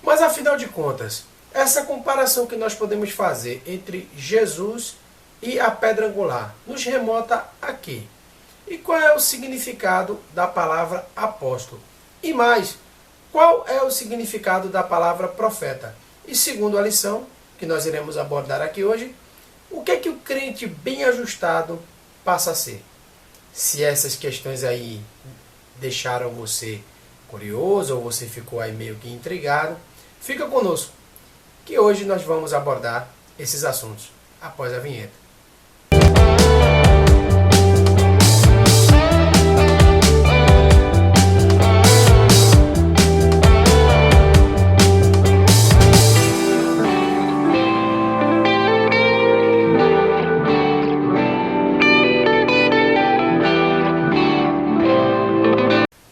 Mas afinal de contas, essa comparação que nós podemos fazer entre Jesus e a pedra angular nos remota a quê? E qual é o significado da palavra apóstolo? E mais, qual é o significado da palavra profeta? E segundo a lição que nós iremos abordar aqui hoje, o que é que o crente bem ajustado passa a ser? Se essas questões aí deixaram você curioso ou você ficou aí meio que intrigado, fica conosco, que hoje nós vamos abordar esses assuntos após a vinheta.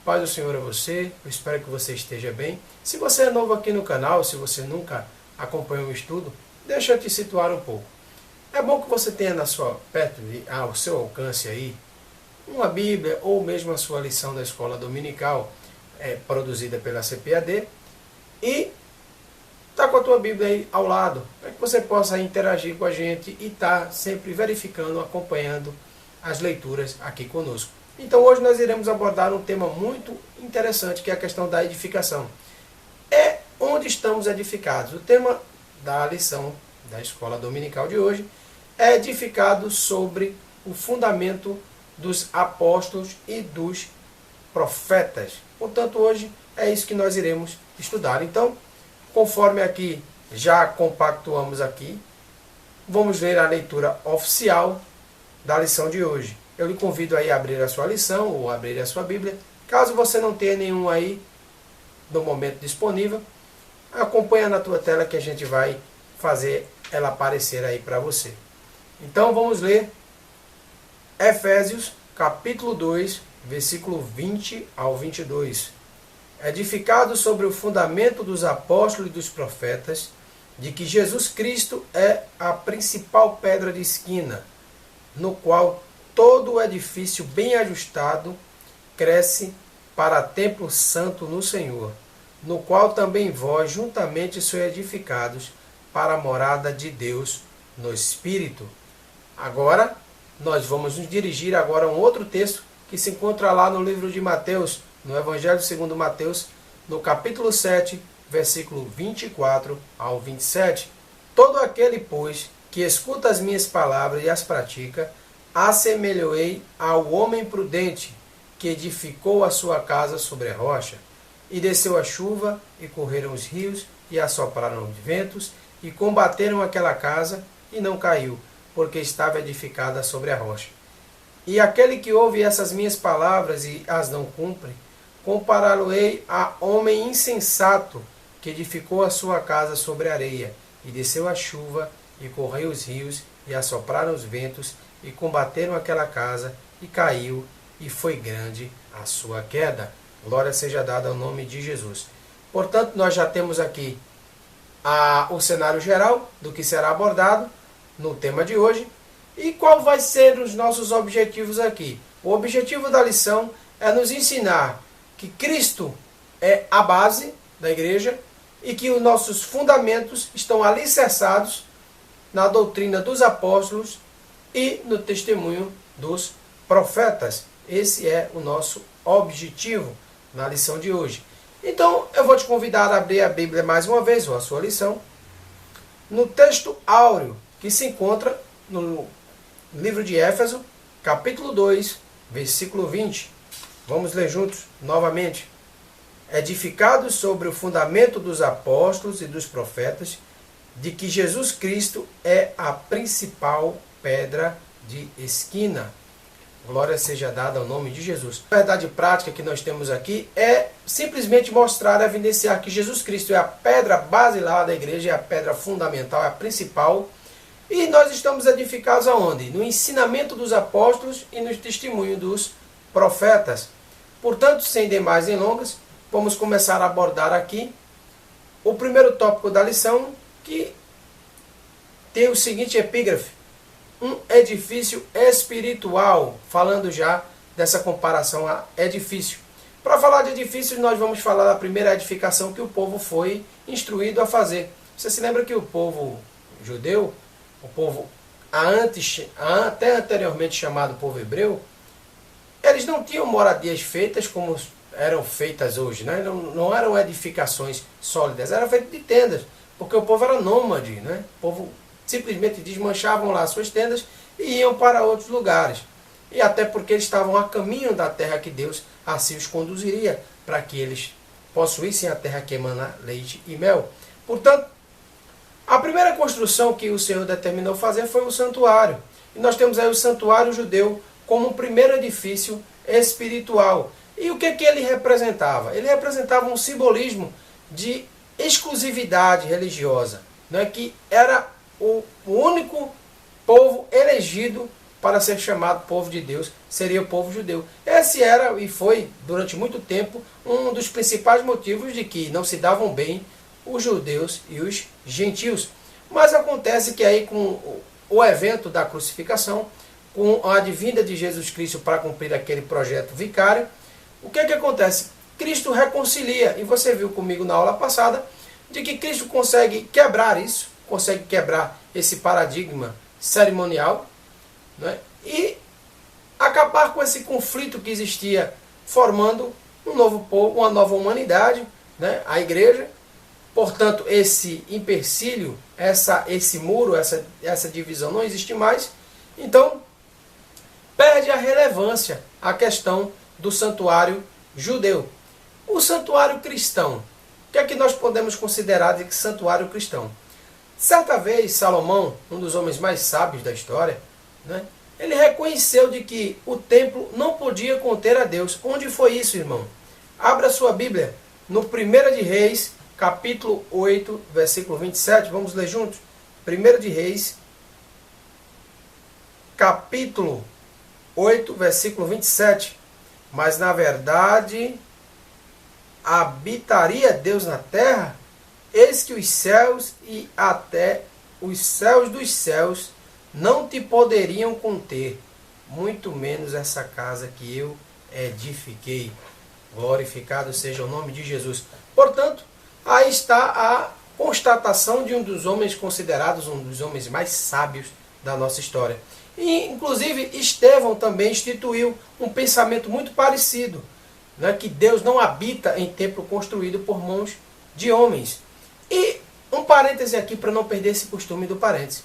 Paz do Senhor a você, eu espero que você esteja bem. Se você é novo aqui no canal, se você nunca acompanhou o estudo, deixa eu te situar um pouco. É bom que você tenha perto, ao seu alcance aí, uma Bíblia ou mesmo a sua lição da escola dominical, produzida pela CPAD, e tá com a tua Bíblia aí ao lado, para que você possa interagir com a gente e estar sempre verificando, acompanhando as leituras aqui conosco. Então hoje nós iremos abordar um tema muito interessante, que é a questão da edificação. É onde estamos edificados. O tema da lição da escola dominical de hoje é edificado sobre o fundamento dos apóstolos e dos profetas. Portanto, hoje é isso que nós iremos estudar. Então, conforme aqui já compactuamos aqui, vamos ler a leitura oficial da lição de hoje. Eu lhe convido aí a abrir a sua lição ou abrir a sua Bíblia. Caso você não tenha nenhum aí no momento disponível, acompanha na tua tela que a gente vai fazer ela aparecer aí para você. Então vamos ler Efésios capítulo 2, versículo 20 ao 22. Edificado sobre o fundamento dos apóstolos e dos profetas, de que Jesus Cristo é a principal pedra de esquina, no qual todo o edifício bem ajustado cresce para templo santo no Senhor, no qual também vós juntamente sois edificados para a morada de Deus no Espírito. Agora, nós vamos nos dirigir agora a um outro texto que se encontra lá no livro de Mateus, no Evangelho segundo Mateus, no capítulo 7, versículo 24 ao 27. Todo aquele, pois, que escuta as minhas palavras e as pratica, assemelhei ao homem prudente que edificou a sua casa sobre a rocha, e desceu a chuva, e correram os rios, e assopraram os ventos, e combateram aquela casa, e não caiu, porque estava edificada sobre a rocha. E aquele que ouve essas minhas palavras e as não cumpre, compará-lo-ei a homem insensato, que edificou a sua casa sobre a areia, e desceu a chuva, e correu os rios, e assopraram os ventos, e combateram aquela casa, e caiu, e foi grande a sua queda. Glória seja dada ao nome de Jesus. Portanto, nós já temos aqui o cenário geral do que será abordado no tema de hoje. E qual vai ser os nossos objetivos aqui? O objetivo da lição é nos ensinar que Cristo é a base da igreja e que os nossos fundamentos estão alicerçados na doutrina dos apóstolos e no testemunho dos profetas. Esse é o nosso objetivo na lição de hoje. Então, eu vou te convidar a abrir a Bíblia mais uma vez, ou a sua lição, no texto áureo, que se encontra no livro de Éfeso, capítulo 2, versículo 20. Vamos ler juntos novamente. Edificados sobre o fundamento dos apóstolos e dos profetas, de que Jesus Cristo é a principal pedra de esquina. Glória seja dada ao nome de Jesus. A verdade prática que nós temos aqui é simplesmente mostrar, evidenciar que Jesus Cristo é a pedra basilar da igreja, é a pedra fundamental, é a principal. E nós estamos edificados aonde? No ensinamento dos apóstolos e no testemunho dos profetas. Portanto, sem demais delongas, vamos começar a abordar aqui o primeiro tópico da lição, que tem o seguinte epígrafe: um edifício espiritual, falando já dessa comparação a edifício. Para falar de edifícios, nós vamos falar da primeira edificação que o povo foi instruído a fazer. Você se lembra que o povo judeu, o povo até anteriormente chamado povo hebreu, eles não tinham moradias feitas como eram feitas hoje, né? Não eram edificações sólidas, eram feitas de tendas, porque o povo era nômade, né? O povo simplesmente desmanchavam lá suas tendas e iam para outros lugares. E até porque eles estavam a caminho da terra que Deus assim os conduziria, para que eles possuíssem a terra que emana leite e mel. Portanto, a primeira construção que o Senhor determinou fazer foi o santuário. E nós temos aí o santuário judeu como um primeiro edifício espiritual. E o que ele representava? Ele representava um simbolismo de exclusividade religiosa, né? Que era o único povo elegido para ser chamado povo de Deus, seria o povo judeu. Esse era e foi, durante muito tempo, um dos principais motivos de que não se davam bem os judeus e os gentios. Mas acontece que aí com o evento da crucificação, com a advinda de Jesus Cristo para cumprir aquele projeto vicário, o que acontece? Cristo reconcilia, e você viu comigo na aula passada, de que Cristo consegue quebrar isso, consegue quebrar esse paradigma cerimonial, né? E acabar com esse conflito que existia, formando um novo povo, uma nova humanidade, né? A igreja. Portanto, esse empecilho, esse muro, essa divisão não existe mais. Então, perde a relevância a questão do santuário judeu. O santuário cristão. O que é que nós podemos considerar de santuário cristão? Certa vez, Salomão, um dos homens mais sábios da história, né, ele reconheceu de que o templo não podia conter a Deus. Onde foi isso, irmão? Abra sua Bíblia no 1 de Reis, capítulo 8, versículo 27. Vamos ler juntos? 1 de Reis, capítulo 8, versículo 27. Mas, na verdade, habitaria Deus na terra? Eis que os céus e até os céus dos céus não te poderiam conter, muito menos essa casa que eu edifiquei. Glorificado seja o nome de Jesus. Portanto, aí está a constatação de um dos homens considerados um dos homens mais sábios da nossa história. E, inclusive, Estevão também instituiu um pensamento muito parecido, né, que Deus não habita em templo construído por mãos de homens. E um parêntese aqui para não perder esse costume do parêntese.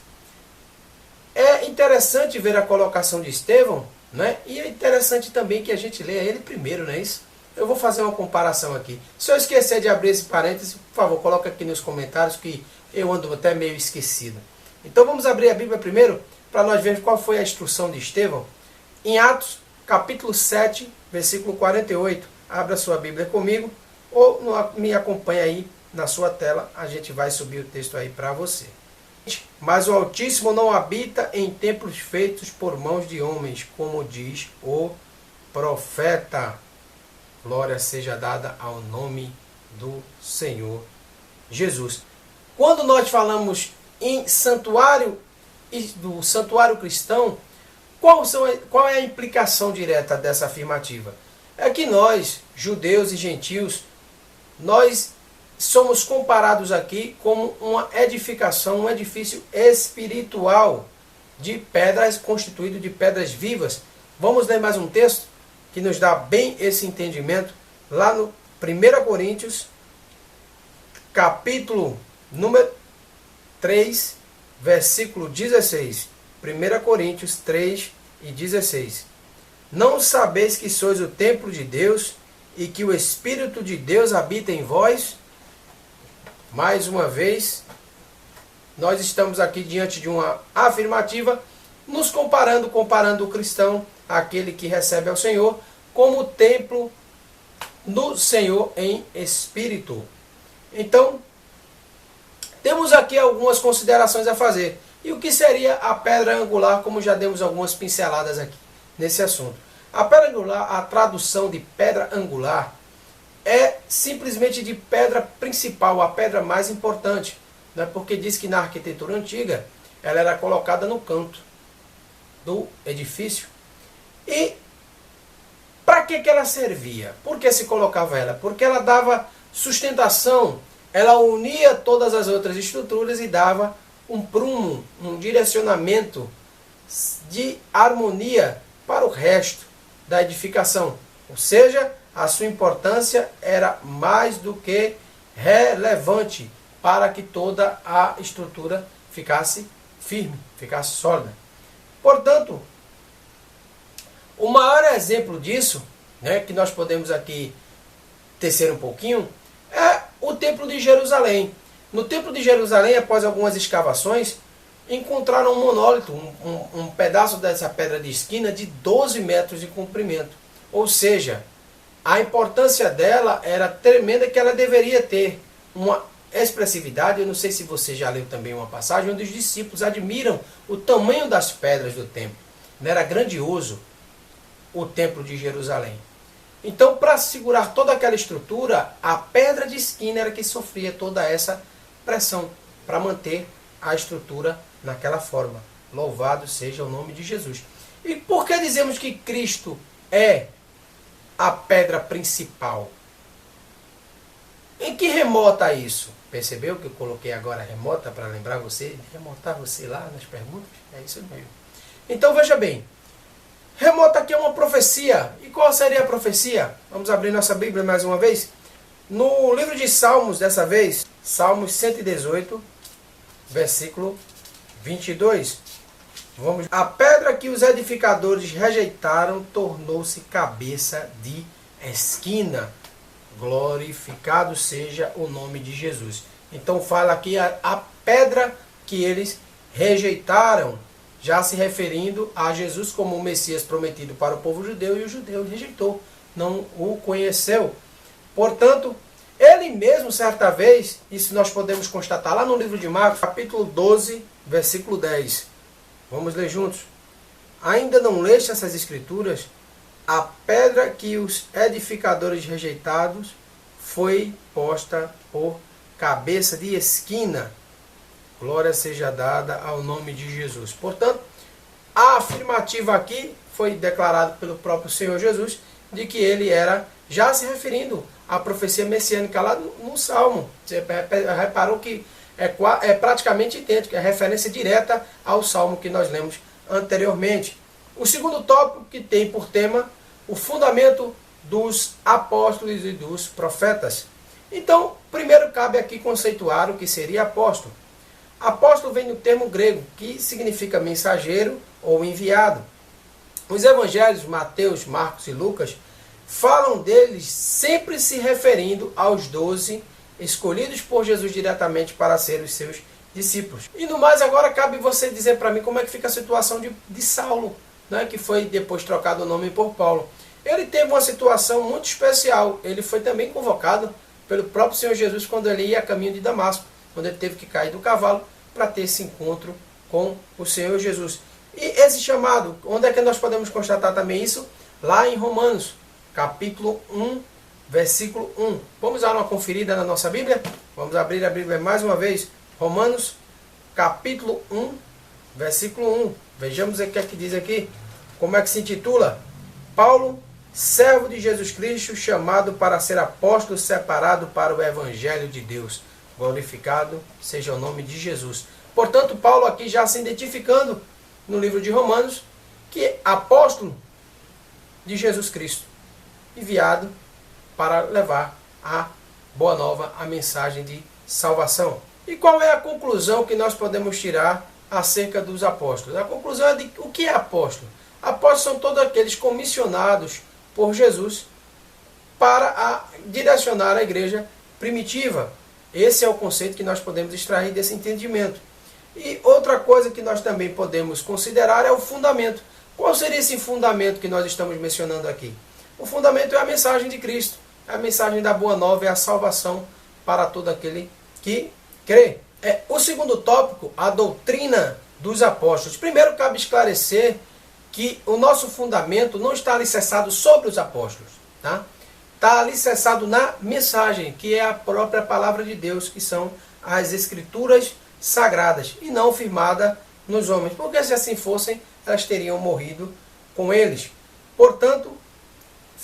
É interessante ver a colocação de Estevão, né? E é interessante também que a gente leia ele primeiro, não é isso? Eu vou fazer uma comparação aqui. Se eu esquecer de abrir esse parêntese, por favor, coloca aqui nos comentários que eu ando até meio esquecido. Então vamos abrir a Bíblia primeiro para nós vermos qual foi a instrução de Estevão. Em Atos, capítulo 7, versículo 48. Abra sua Bíblia comigo ou me acompanhe aí na sua tela. A gente vai subir o texto aí para você. Mas o Altíssimo não habita em templos feitos por mãos de homens, como diz o profeta. Glória seja dada ao nome do Senhor Jesus. Quando nós falamos em santuário, do santuário cristão, qual é a implicação direta dessa afirmativa? É que nós, judeus e gentios, nós somos comparados aqui como uma edificação, um edifício espiritual de pedras, constituído de pedras vivas. Vamos ler mais um texto que nos dá bem esse entendimento, lá no 1 Coríntios, capítulo número 3, versículo 16. 1 Coríntios 3 e 16. Não sabeis que sois o templo de Deus e que o Espírito de Deus habita em vós? Mais uma vez, nós estamos aqui diante de uma afirmativa, nos comparando o cristão, aquele que recebe ao Senhor, como o templo do Senhor em espírito. Então, temos aqui algumas considerações a fazer. E o que seria a pedra angular, como já demos algumas pinceladas aqui nesse assunto. A pedra angular, a tradução de pedra angular, é simplesmente de pedra principal, a pedra mais importante, né? Porque diz que na arquitetura antiga ela era colocada no canto do edifício. E para que ela servia? Por que se colocava ela? Porque ela dava sustentação, ela unia todas as outras estruturas e dava um prumo, um direcionamento de harmonia para o resto da edificação. Ou seja, a sua importância era mais do que relevante para que toda a estrutura ficasse firme, ficasse sólida. Portanto, o maior exemplo disso, né, que nós podemos aqui tecer um pouquinho, é o Templo de Jerusalém. No Templo de Jerusalém, após algumas escavações, encontraram um monólito, um pedaço dessa pedra de esquina de 12 metros de comprimento. Ou seja, a importância dela era tremenda, que ela deveria ter uma expressividade. Eu não sei se você já leu também uma passagem onde os discípulos admiram o tamanho das pedras do templo. Era grandioso o Templo de Jerusalém. Então, para segurar toda aquela estrutura, a pedra de esquina era que sofria toda essa pressão para manter a estrutura naquela forma. Louvado seja o nome de Jesus. E por que dizemos que Cristo é a pedra principal? Em que remota isso? Percebeu que eu coloquei agora remota para lembrar você, remotar você lá nas perguntas? É isso mesmo. Então veja bem, remota aqui é uma profecia. E qual seria a profecia? Vamos abrir nossa Bíblia mais uma vez. No livro de Salmos, dessa vez, Salmos 118, versículo 22. Vamos. A pedra que os edificadores rejeitaram tornou-se cabeça de esquina. Glorificado seja o nome de Jesus. Então fala aqui a pedra que eles rejeitaram, já se referindo a Jesus como o Messias prometido para o povo judeu, e o judeu rejeitou, não o conheceu. Portanto, ele mesmo, certa vez, isso nós podemos constatar lá no livro de Marcos, capítulo 12, versículo 10. Vamos ler juntos. Ainda não leste essas escrituras? A pedra que os edificadores rejeitados foi posta por cabeça de esquina. Glória seja dada ao nome de Jesus. Portanto, a afirmativa aqui foi declarada pelo próprio Senhor Jesus, de que ele era, já se referindo à profecia messiânica lá no Salmo. Você reparou que é praticamente idêntico, é referência direta ao Salmo que nós lemos anteriormente. O segundo tópico, que tem por tema o fundamento dos apóstolos e dos profetas. Então, primeiro cabe aqui conceituar o que seria apóstolo. Apóstolo vem do termo grego, que significa mensageiro ou enviado. Os evangelhos, Mateus, Marcos e Lucas, falam deles sempre se referindo aos 12 escolhidos por Jesus diretamente para serem os seus discípulos. E no mais, agora cabe você dizer para mim como é que fica a situação de Saulo, né, que foi depois trocado o nome por Paulo. Ele teve uma situação muito especial. Ele foi também convocado pelo próprio Senhor Jesus quando ele ia a caminho de Damasco, quando ele teve que cair do cavalo para ter esse encontro com o Senhor Jesus. E esse chamado, onde é que nós podemos constatar também isso? Lá em Romanos, capítulo 1, versículo 1. Vamos dar uma conferida na nossa Bíblia? Vamos abrir a Bíblia mais uma vez. Romanos, capítulo 1, versículo 1. Vejamos o que é que diz aqui. Como é que se intitula? Paulo, servo de Jesus Cristo, chamado para ser apóstolo, separado para o Evangelho de Deus. Glorificado seja o nome de Jesus. Portanto, Paulo aqui já se identificando no livro de Romanos, que é apóstolo de Jesus Cristo, enviado para levar a boa nova, a mensagem de salvação. E qual é a conclusão que nós podemos tirar acerca dos apóstolos? A conclusão é de o que é apóstolo? Apóstolos são todos aqueles comissionados por Jesus para direcionar a igreja primitiva. Esse é o conceito que nós podemos extrair desse entendimento. E outra coisa que nós também podemos considerar é o fundamento. Qual seria esse fundamento que nós estamos mencionando aqui? O fundamento é a mensagem de Cristo. A mensagem da Boa Nova é a salvação para todo aquele que crê. O segundo tópico, a doutrina dos apóstolos. Primeiro, cabe esclarecer que o nosso fundamento não está alicerçado sobre os apóstolos. Tá? Está alicerçado na mensagem, que é a própria palavra de Deus, que são as escrituras sagradas, e não firmada nos homens. Porque se assim fossem, elas teriam morrido com eles. Portanto,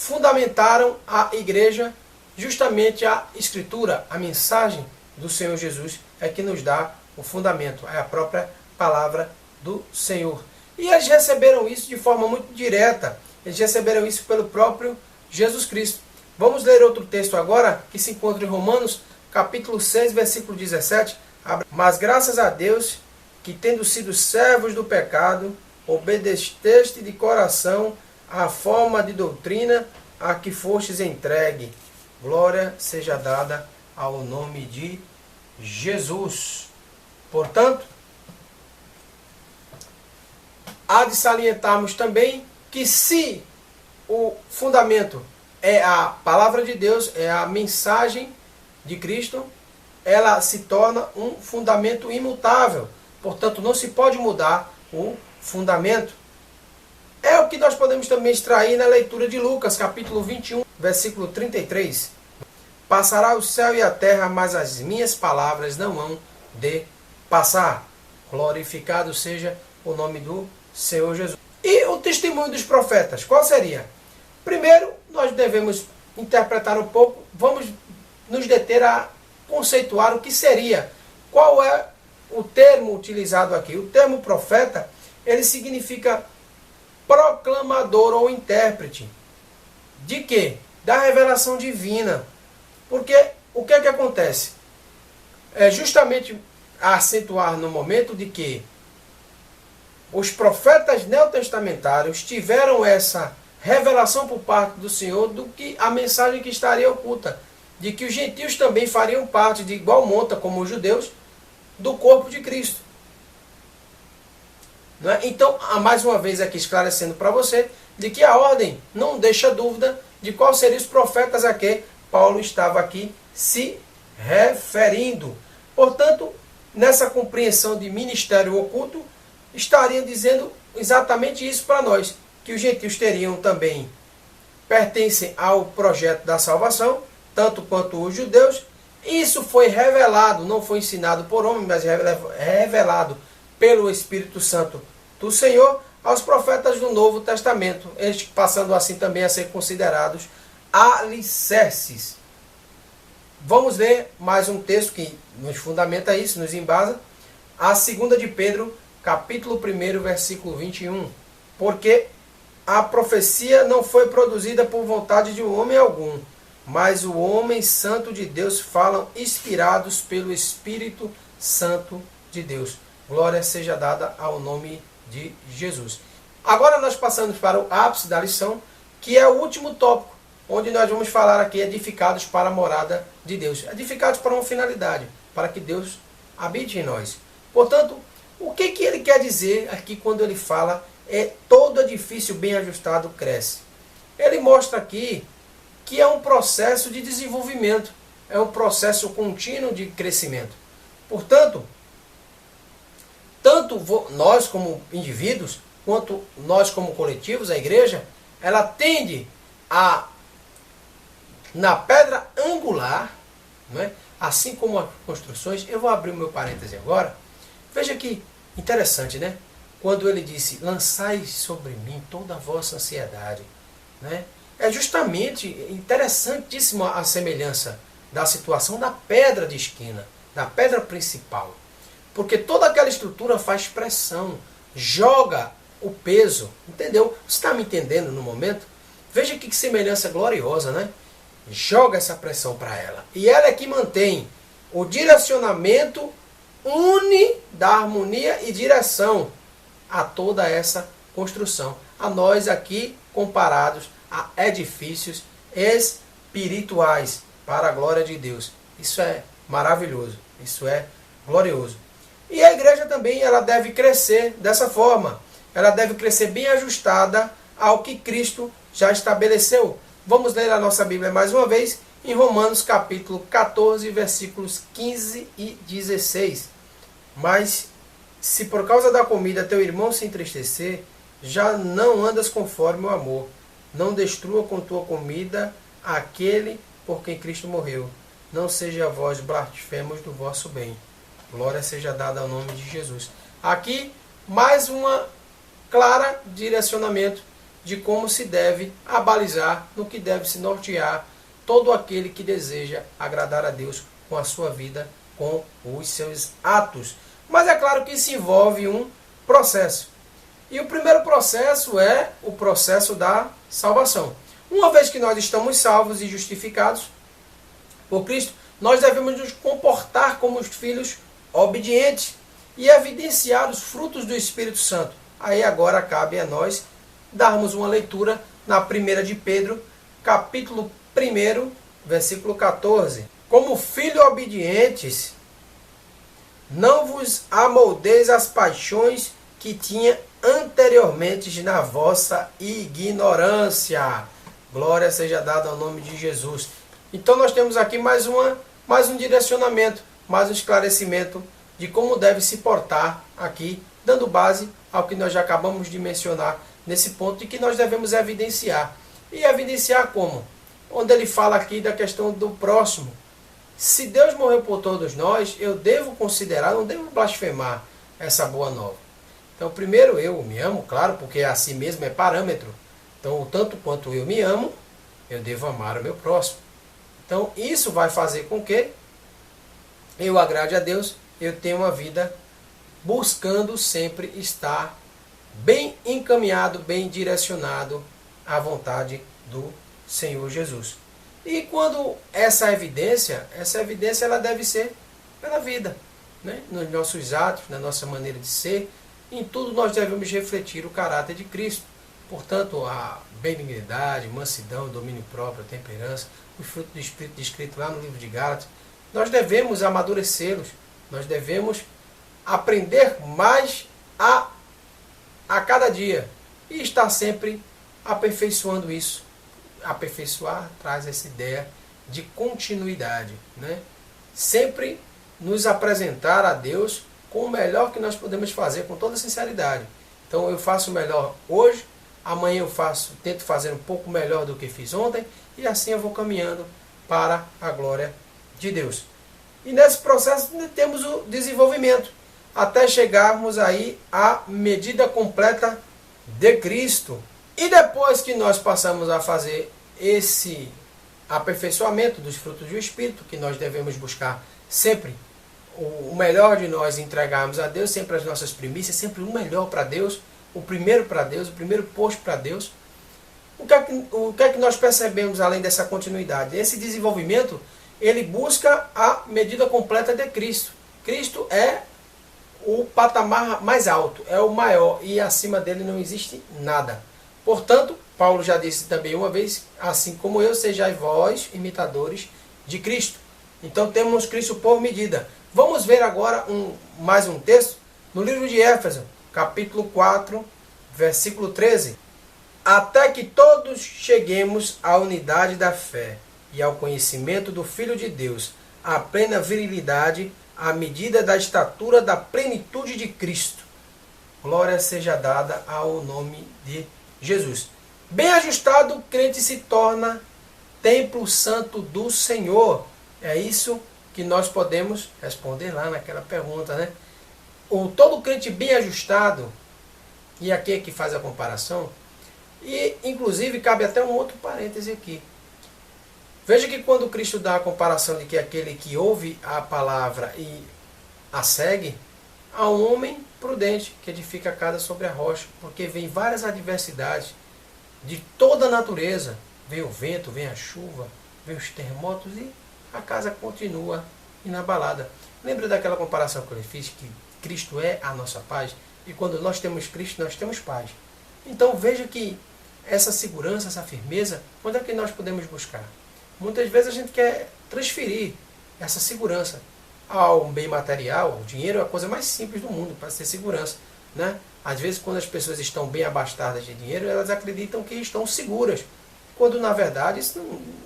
fundamentaram a igreja. Justamente a Escritura, a mensagem do Senhor Jesus é que nos dá o fundamento, é a própria palavra do Senhor. E eles receberam isso de forma muito direta, eles receberam isso pelo próprio Jesus Cristo. Vamos ler outro texto agora, que se encontra em Romanos, capítulo 6, versículo 17. Mas graças a Deus, que tendo sido servos do pecado, obedeceste de coração à forma de doutrina a que fostes entregue. Glória seja dada ao nome de Jesus. Portanto, há de salientarmos também que se o fundamento é a palavra de Deus, é a mensagem de Cristo, ela se torna um fundamento imutável. Portanto, não se pode mudar o fundamento. É o que nós podemos também extrair na leitura de Lucas, capítulo 21, versículo 33. Passará o céu e a terra, mas as minhas palavras não hão de passar. Glorificado seja o nome do Senhor Jesus. E o testemunho dos profetas, qual seria? Primeiro, nós devemos interpretar um pouco, vamos nos deter a conceituar o que seria. Qual é o termo utilizado aqui? O termo profeta, ele significa proclamador ou intérprete. De quê? Da revelação divina. Porque o que é que acontece? É justamente a acentuar no momento de que os profetas neotestamentários tiveram essa revelação por parte do Senhor do que a mensagem que estaria oculta, de que os gentios também fariam parte de igual monta como os judeus do corpo de Cristo. Não é? Então, mais uma vez aqui esclarecendo para você de que a ordem não deixa dúvida de quais seriam os profetas a que Paulo estava aqui se referindo. Portanto, nessa compreensão de ministério oculto, estaria dizendo exatamente isso para nós, que os gentios teriam também, pertencem ao projeto da salvação, tanto quanto os judeus. Isso foi revelado, não foi ensinado por homem, mas revelado pelo Espírito Santo do Senhor aos profetas do Novo Testamento, eles passando assim também a ser considerados alicerces. Vamos ler mais um texto que nos fundamenta isso, nos embasa. A 2 de Pedro, capítulo 1, versículo 21. Porque a profecia não foi produzida por vontade de homem algum, mas o homem santo de Deus falam inspirados pelo Espírito Santo de Deus. Glória seja dada ao nome de Jesus. Agora nós passamos para o ápice da lição, que é o último tópico, onde nós vamos falar aqui edificados para a morada de Deus. Edificados para uma finalidade, para que Deus habite em nós. Portanto, o que ele quer dizer aqui quando ele fala todo edifício bem ajustado cresce? Ele mostra aqui que é um processo de desenvolvimento, é um processo contínuo de crescimento. Portanto, tanto nós como indivíduos, quanto nós como coletivos, a igreja, ela tende a, na pedra angular, não é? Assim como as construções, eu vou abrir o meu parêntese agora, veja que interessante, né? Quando ele disse, lançai sobre mim toda a vossa ansiedade, né? É justamente interessantíssima a semelhança da situação da pedra de esquina, da pedra principal. Porque toda aquela estrutura faz pressão, joga o peso, entendeu? Você está me entendendo no momento? Veja que semelhança gloriosa, né? Joga essa pressão para ela. E ela é que mantém o direcionamento, une da harmonia e direção a toda essa construção. A nós aqui comparados a edifícios espirituais para a glória de Deus. Isso é maravilhoso, isso é glorioso. E a igreja também ela deve crescer dessa forma. Ela deve crescer bem ajustada ao que Cristo já estabeleceu. Vamos ler a nossa Bíblia mais uma vez em Romanos capítulo 14, versículos 15 e 16. Mas se por causa da comida teu irmão se entristecer, já não andas conforme o amor. Não destrua com tua comida aquele por quem Cristo morreu. Não seja vós blasfemos do vosso bem. Glória seja dada ao nome de Jesus. Aqui, mais uma clara direcionamento de como se deve abalizar, no que deve se nortear todo aquele que deseja agradar a Deus com a sua vida, com os seus atos. Mas é claro que isso envolve um processo. E o primeiro processo é o processo da salvação. Uma vez que nós estamos salvos e justificados por Cristo, nós devemos nos comportar como os filhos obedientes e evidenciar os frutos do Espírito Santo. Aí agora cabe a nós darmos uma leitura na 1 de Pedro, capítulo 1, versículo 14. Como filhos obedientes, não vos amoldeis as paixões que tinha anteriormente na vossa ignorância. Glória seja dada ao nome de Jesus. Então nós temos aqui mais um direcionamento, mais um esclarecimento de como deve se portar aqui, dando base ao que nós já acabamos de mencionar nesse ponto e que nós devemos evidenciar. E evidenciar como? Onde ele fala aqui da questão do próximo. Se Deus morreu por todos nós, eu devo considerar, não devo blasfemar essa boa nova. Então, primeiro eu me amo, claro, porque a si mesmo é parâmetro. Então, tanto quanto eu me amo, eu devo amar o meu próximo. Então, isso vai fazer com que eu agrade a Deus, eu tenha uma vida buscando sempre estar bem encaminhado, bem direcionado à vontade do Senhor Jesus. E quando essa evidência ela deve ser pela vida, né? Nos nossos atos, na nossa maneira de ser, em tudo nós devemos refletir o caráter de Cristo. Portanto, a benignidade, mansidão, domínio próprio, a temperança, o fruto do Espírito descrito lá no livro de Gálatas, nós devemos amadurecê-los, nós devemos aprender mais a cada dia e estar sempre aperfeiçoando isso. Aperfeiçoar traz essa ideia de continuidade, né? Sempre nos apresentar a Deus com o melhor que nós podemos fazer, com toda sinceridade. Então eu faço o melhor hoje, amanhã eu tento fazer um pouco melhor do que fiz ontem, e assim eu vou caminhando para a glória de Deus. E nesse processo temos o desenvolvimento, até chegarmos aí à medida completa de Cristo. E depois que nós passamos a fazer esse aperfeiçoamento dos frutos do Espírito, que nós devemos buscar sempre o melhor de nós, entregarmos a Deus, sempre as nossas primícias, sempre o melhor para Deus, o primeiro para Deus, o primeiro posto para Deus. O que é que nós percebemos além dessa continuidade? Esse desenvolvimento, ele busca a medida completa de Cristo. Cristo é o patamar mais alto, é o maior, e acima dele não existe nada. Portanto, Paulo já disse também uma vez, assim como eu, sejais vós imitadores de Cristo. Então temos Cristo por medida. Vamos ver agora mais um texto no livro de Éfeso, capítulo 4, versículo 13. Até que todos cheguemos à unidade da fé e ao conhecimento do Filho de Deus, à plena virilidade, à medida da estatura da plenitude de Cristo. Glória seja dada ao nome de Jesus. Bem ajustado, o crente se torna templo santo do Senhor. É isso que nós podemos responder lá naquela pergunta, né? Todo crente bem ajustado, e aqui é que faz a comparação, e inclusive cabe até um outro parêntese aqui. Veja que quando Cristo dá a comparação de que aquele que ouve a palavra e a segue, há um homem prudente que edifica a casa sobre a rocha, porque vem várias adversidades de toda a natureza. Vem o vento, vem a chuva, vem os terremotos e a casa continua inabalada. Lembra daquela comparação que eu fiz, que Cristo é a nossa paz? E quando nós temos Cristo, nós temos paz. Então veja que essa segurança, essa firmeza, onde é que nós podemos buscar? Muitas vezes a gente quer transferir essa segurança ao bem material. O dinheiro é a coisa mais simples do mundo para ter segurança, né? Às vezes, quando as pessoas estão bem abastadas de dinheiro, elas acreditam que estão seguras, quando na verdade isso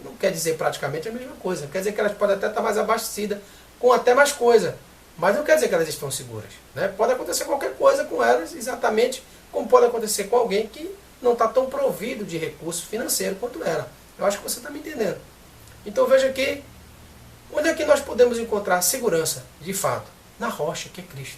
não quer dizer praticamente a mesma coisa. Quer dizer que elas podem até estar mais abastecidas, com até mais coisa, mas não quer dizer que elas estão seguras, né? Pode acontecer qualquer coisa com elas, exatamente como pode acontecer com alguém que não está tão provido de recurso financeiro quanto ela. Eu acho que você está me entendendo. Então veja que, onde é que nós podemos encontrar segurança, de fato? Na rocha que é Cristo.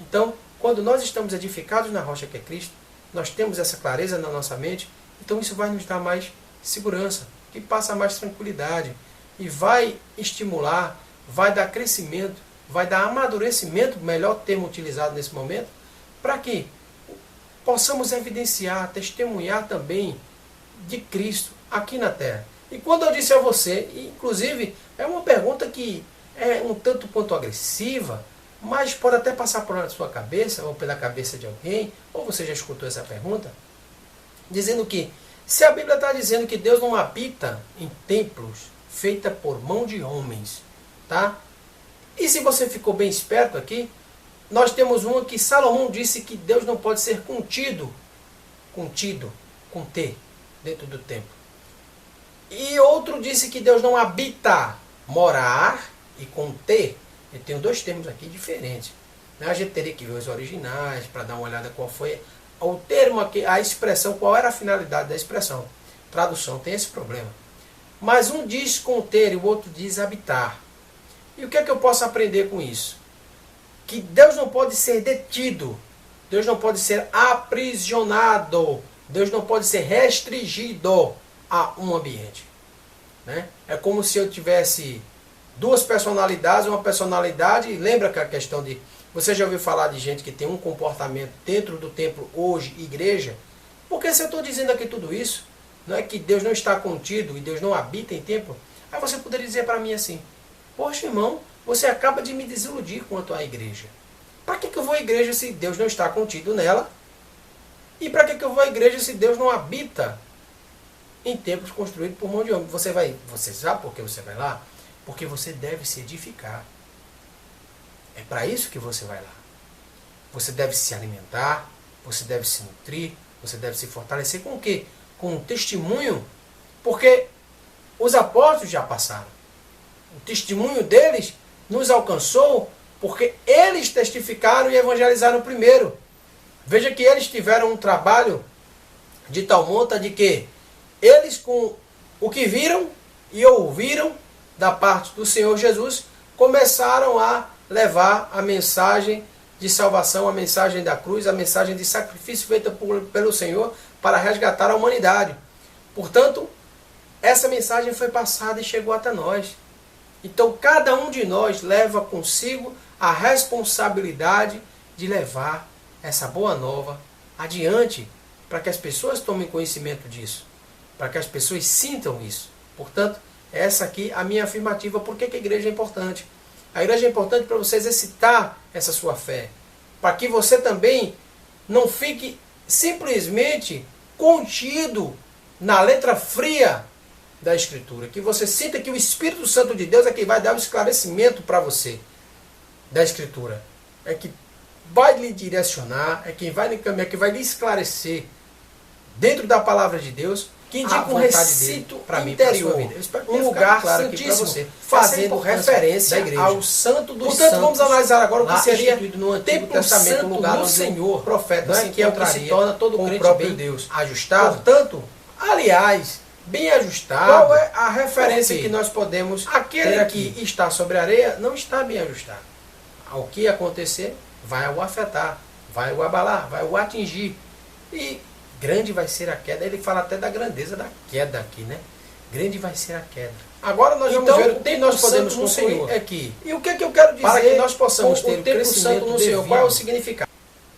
Então, quando nós estamos edificados na rocha que é Cristo, nós temos essa clareza na nossa mente Então isso vai nos dar mais segurança, que passa mais tranquilidade e vai estimular, vai dar crescimento, vai dar amadurecimento, melhor termo utilizado nesse momento, para que possamos evidenciar, testemunhar também de Cristo aqui na Terra. E quando eu disse a você, inclusive é uma pergunta que é um tanto quanto agressiva, mas pode até passar por sua cabeça, ou pela cabeça de alguém, ou você já escutou essa pergunta, dizendo que, se a Bíblia está dizendo que Deus não habita em templos feitos por mão de homens, tá? E se você ficou bem esperto aqui, nós temos uma que Salomão disse que Deus não pode ser contido, com T, dentro do templo. E outro disse que Deus não habita, morar, e com T. Eu tenho dois termos aqui diferentes. A gente teria que ver os originais para dar uma olhada qual foi o termo aqui, a expressão, qual era a finalidade da expressão. Tradução tem esse problema. Mas um diz conter e o outro diz habitar. E o que é que eu posso aprender com isso? Que Deus não pode ser detido, Deus não pode ser aprisionado, Deus não pode ser restringido a um ambiente. Né? É como se eu tivesse duas personalidades, uma personalidade, lembra que a questão de, você já ouviu falar de gente que tem um comportamento dentro do templo hoje, igreja? Porque se eu estou dizendo aqui tudo isso, não é que Deus não está contido e Deus não habita em templo, aí você poderia dizer para mim assim, poxa irmão, você acaba de me desiludir quanto à igreja. Para que eu vou à igreja se Deus não está contido nela? E para que eu vou à igreja se Deus não habita em templos construídos por mão de homem? Você sabe por que você vai lá? Porque você deve se edificar. É para isso que você vai lá. Você deve se alimentar, você deve se nutrir, você deve se fortalecer com o quê? Com um testemunho. Porque os apóstolos já passaram. O testemunho deles nos alcançou porque eles testificaram e evangelizaram primeiro. Veja que eles tiveram um trabalho de tal monta de que eles, com o que viram e ouviram da parte do Senhor Jesus, começaram a levar a mensagem de salvação, a mensagem da cruz, a mensagem de sacrifício feita pelo Senhor para resgatar a humanidade. Portanto, essa mensagem foi passada e chegou até nós. Então, cada um de nós leva consigo a responsabilidade de levar essa boa nova adiante, para que as pessoas tomem conhecimento disso, para que as pessoas sintam isso. Portanto, essa aqui é a minha afirmativa. Por que a igreja é importante? A igreja é importante para você exercitar essa sua fé, para que você também não fique simplesmente contido na letra fria da Escritura, que você sinta que o Espírito Santo de Deus é quem vai dar o esclarecimento para você da Escritura, é que vai lhe direcionar, é quem vai lhe encaminhar, que vai lhe esclarecer dentro da palavra de Deus, que indica um recinto interior, um lugar claro santíssimo, você, fazendo referência ao Santo dos Santos. Portanto, vamos analisar agora o que seria no Antigo Testamento, um lugar do Senhor, profeta, né, que é o que se torna todo crente bem Deus ajustado. Portanto, aliás, bem ajustado. Qual é a referência que nós podemos ter aqui? Que está sobre a areia não está bem ajustado. Ao que acontecer, vai o afetar, vai o abalar, vai o atingir. E grande vai ser a queda. Ele fala até da grandeza da queda aqui, né? Grande vai ser a queda. Agora nós vamos ver o que nós podemos concluir aqui. E o que é que eu quero dizer para que nós possamos ter o crescimento no Senhor? Qual é o significado?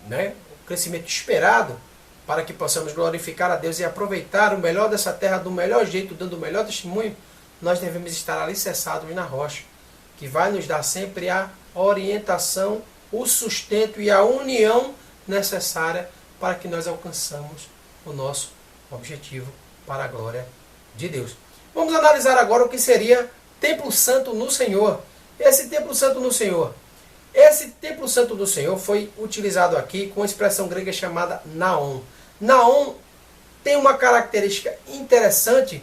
Né? O crescimento esperado para que possamos glorificar a Deus e aproveitar o melhor dessa terra do melhor jeito, dando o melhor testemunho. Nós devemos estar alicerçados na rocha, que vai nos dar sempre a orientação, o sustento e a união necessária para que nós alcançamos o nosso objetivo para a glória de Deus. Vamos analisar agora o que seria Templo Santo no Senhor. Esse Templo Santo no Senhor. Esse Templo Santo do Senhor foi utilizado aqui com a expressão grega chamada naon. Naon tem uma característica interessante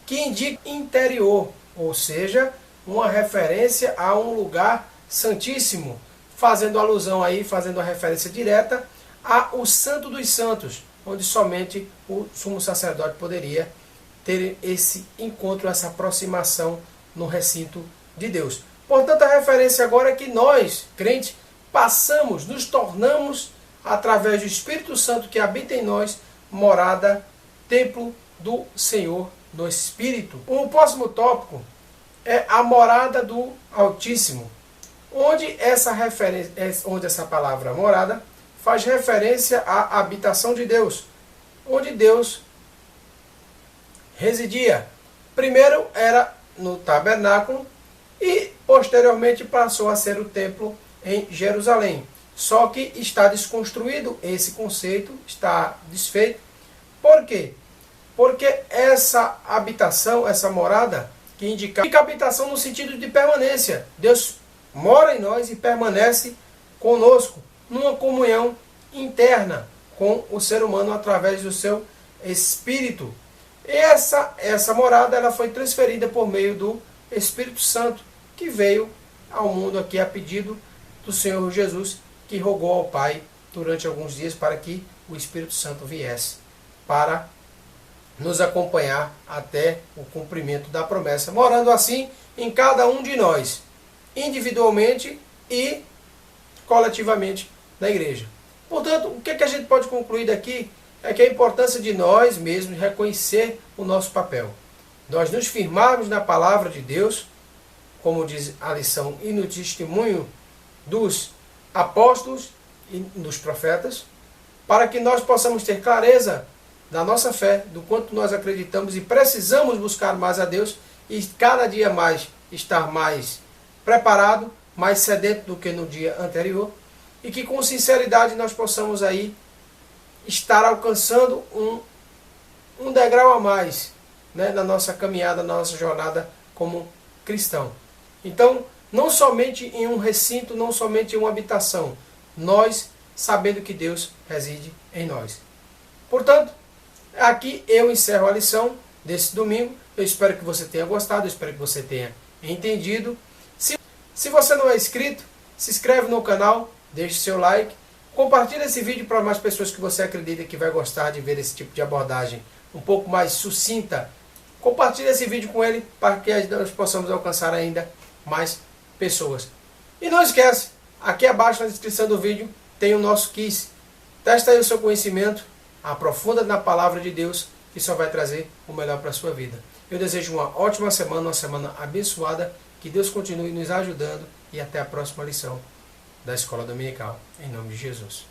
que indica interior, ou seja, uma referência a um lugar santíssimo, fazendo alusão aí, fazendo a referência direta ao Santo dos Santos, onde somente o sumo sacerdote poderia ter esse encontro, essa aproximação no recinto de Deus. Portanto, a referência agora é que nós, crentes, passamos, nos tornamos, através do Espírito Santo que habita em nós, morada templo do Senhor no Espírito. O próximo tópico é a morada do Altíssimo, onde essa palavra morada faz referência à habitação de Deus, onde Deus residia. Primeiro era no tabernáculo e posteriormente passou a ser o templo em Jerusalém. Só que está desconstruído esse conceito, está desfeito. Por quê? Porque essa habitação, essa morada, que indica habitação no sentido de permanência. Deus mora em nós e permanece conosco, numa comunhão interna com o ser humano através do seu Espírito. E essa morada ela foi transferida por meio do Espírito Santo, que veio ao mundo aqui a pedido do Senhor Jesus, que rogou ao Pai durante alguns dias para que o Espírito Santo viesse para nos acompanhar até o cumprimento da promessa, morando assim em cada um de nós, individualmente e coletivamente na igreja. Portanto, o que a gente pode concluir daqui é que a importância de nós mesmos reconhecer o nosso papel. Nós nos firmarmos na palavra de Deus, como diz a lição, e no testemunho dos apóstolos e dos profetas, para que nós possamos ter clareza da nossa fé, do quanto nós acreditamos e precisamos buscar mais a Deus e cada dia mais estar mais preparado, mais sedento do que no dia anterior, e que com sinceridade nós possamos aí estar alcançando um degrau a mais, né, na nossa caminhada, na nossa jornada como cristão. Então, não somente em um recinto, não somente em uma habitação, nós sabendo que Deus reside em nós. Portanto, aqui eu encerro a lição desse domingo. Eu espero que você tenha gostado, eu espero que você tenha entendido. Se você não é inscrito, se inscreve no canal, deixe seu like, compartilhe esse vídeo para mais pessoas que você acredita que vai gostar de ver esse tipo de abordagem um pouco mais sucinta. Compartilhe esse vídeo com ele para que nós possamos alcançar ainda mais pessoas. E não esquece, aqui abaixo na descrição do vídeo tem o nosso quiz. Testa aí o seu conhecimento, aprofunda na palavra de Deus, que só vai trazer o melhor para a sua vida. Eu desejo uma ótima semana, uma semana abençoada, que Deus continue nos ajudando e até a próxima lição da Escola Dominical, em nome de Jesus.